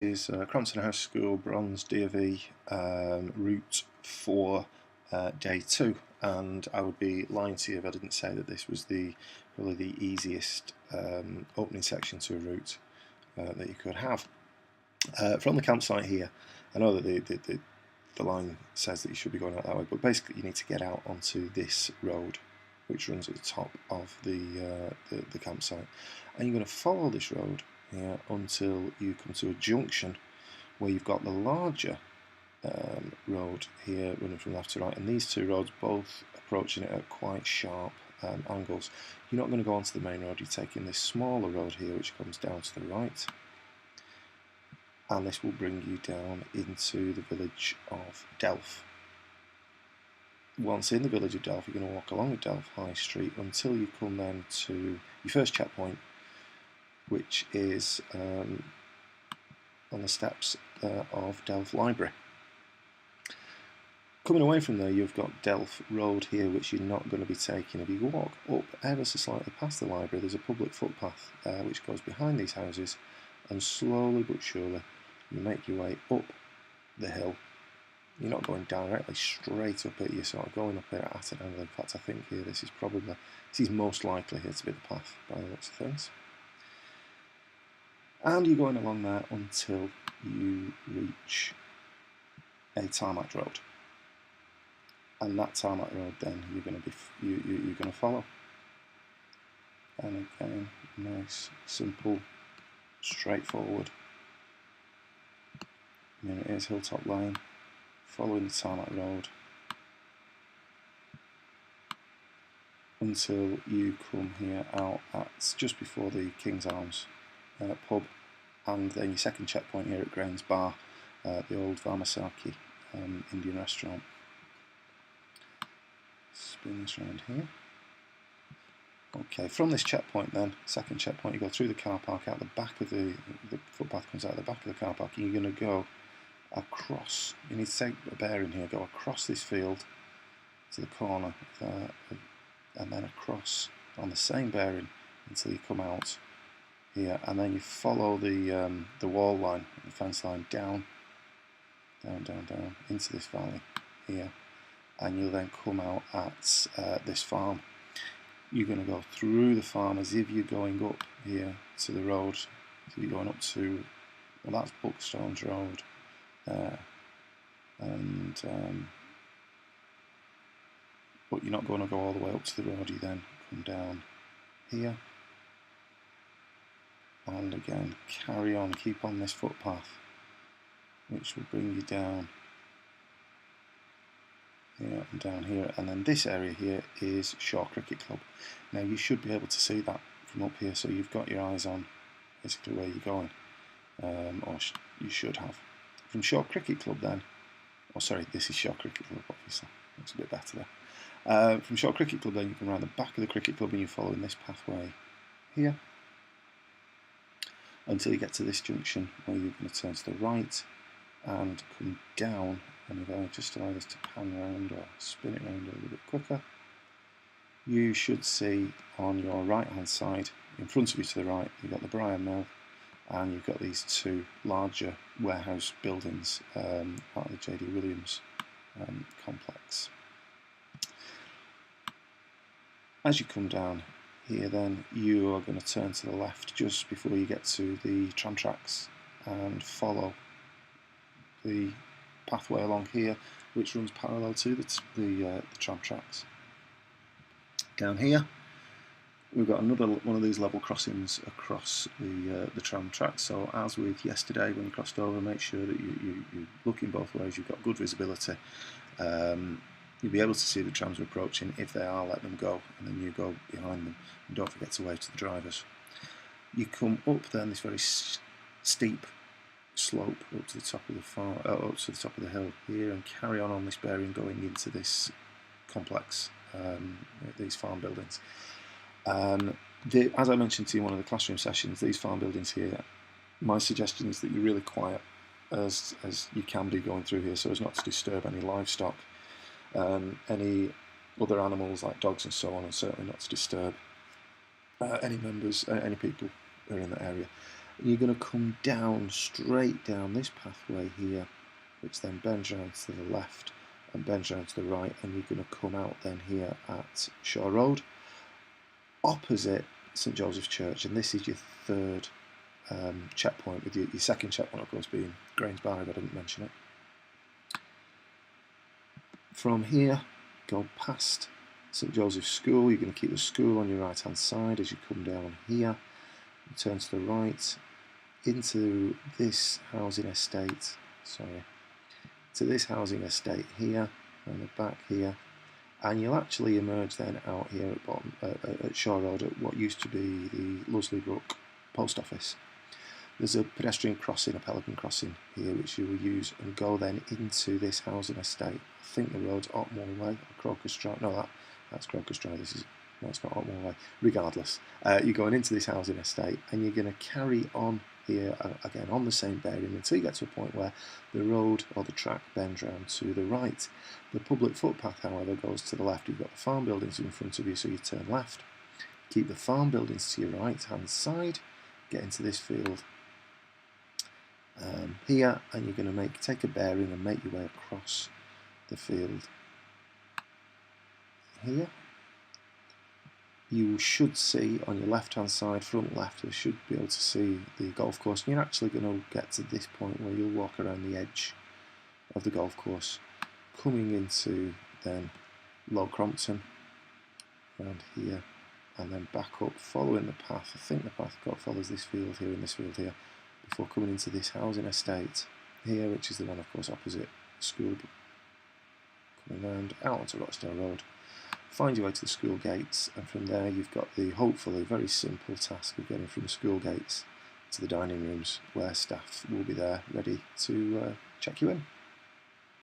Is Crompton House School Bronze DofE route for day 2, and I would be lying to you if I didn't say that this was probably the easiest opening section to a route that you could have. From the campsite here, I know that the line says that you should be going out that way, but basically you need to get out onto this road which runs at the top of the campsite, and you're going to follow this road here until you come to a junction where you've got the larger road here running from left to right, and these two roads both approaching it at quite sharp angles. You're not going to go onto the main road, you're taking this smaller road here which comes down to the right, and this will bring you down into the village of Delph. Once in the village of Delph, you're going to walk along the Delph High Street until you come then to your first checkpoint, which is on the steps of Delph Library. Coming away from there, you've got Delph Road here, which you're not going to be taking. If you walk up ever so slightly past the library, there's a public footpath which goes behind these houses, and slowly but surely you make your way up the hill. You're not going directly straight up it, you're sort of going up it at an angle. In fact, I think here this is most likely here to be the path by the looks of things. And you're going along there until you reach a tarmac road, and that tarmac road then you're going to follow. And again, nice, simple, straightforward. And it is Hilltop Lane, following the tarmac road until you come here out at just before the King's Arms pub, and then your second checkpoint here at Graham's Bar, the old Vamasaki Indian restaurant. Spin this around here. Okay, from this checkpoint then, second checkpoint, you go through the car park, out the back of the footpath comes out the back of the car park, and you're going to go across. You need to take a bearing here, go across this field to the corner there, and then across on the same bearing until you come out here, and then you follow the wall line, the fence line down into this valley here, and you'll then come out at this farm. You're going to go through the farm as if you're going up here to the road. So you're going up to, well, that's Buckstones Road there, and but you're not going to go all the way up to the road. You then come down here, and again carry on, keep on this footpath, which will bring you down here and down here, and then this area here is Shaw Cricket Club. Now you should be able to see that from up here, so you've got your eyes on basically where you're going, or you should have. From Shaw Cricket Club then, oh sorry, this is Shaw Cricket Club obviously, looks a bit better there. From Shaw Cricket Club then you come around the back of the cricket club and you're following this pathway here until you get to this junction where you're going to turn to the right and come down. And if I just allow this to pan around or spin it around a little bit quicker, you should see on your right hand side, in front of you to the right, you've got the Brian Mill, and you've got these two larger warehouse buildings, part of the J.D. Williams complex. As you come down here then, you are going to turn to the left just before you get to the tram tracks and follow the pathway along here, which runs parallel to the tram tracks. Down here, we've got another one of these level crossings across the tram tracks. So as with yesterday when you crossed over, make sure that you're looking both ways. You've got good visibility. You'll be able to see the trams are approaching. If they are, let them go, and then you go behind them. And don't forget to wave to the drivers. You come up then this very steep slope up to the top of the hill here, and carry on this bearing going into this complex, these farm buildings. As I mentioned to you in one of the classroom sessions, these farm buildings here, my suggestion is that you're really quiet as you can be going through here, so as not to disturb any livestock, any other animals like dogs and so on, and certainly not to disturb any members, any people who are in that area. You're going to come down, straight down this pathway here, which then bends round to the left and bends round to the right, and you're going to come out then here at Shaw Road, opposite St Joseph's Church, and this is your third checkpoint, with your second checkpoint of course being Grange Bar, if I didn't mention it. From here, go past St Joseph's School. You're going to keep the school on your right hand side as you come down here. You turn to the right into this housing estate, to this housing estate here, on the back here, and you'll actually emerge then out here at bottom at Shaw Road at what used to be the Lusley Brook Post Office. There's a pedestrian crossing, a pelican crossing here, which you will use and go then into this housing estate. I think the road's Otmore Way, or Crocus Drive. No, that's Crocus Drive. No, it's not Otmore Way. Regardless, you're going into this housing estate, and you're going to carry on here again on the same bearing until you get to a point where the road or the track bends round to the right. The public footpath, however, goes to the left. You've got the farm buildings in front of you, so you turn left. Keep the farm buildings to your right hand side. Get into this field here, and you're going to take a bearing and make your way across the field here. You should see on your left hand side, front left, you should be able to see the golf course, and you're actually going to get to this point where you'll walk around the edge of the golf course, coming into then Low Crompton around here, and then back up following the path. I think the path follows this field here and this field here, before coming into this housing estate here, which is the one of course opposite school, coming round out onto Rochdale Road. Find your way to the school gates, and from there you've got the hopefully very simple task of getting from the school gates to the dining rooms, where staff will be there ready to check you in.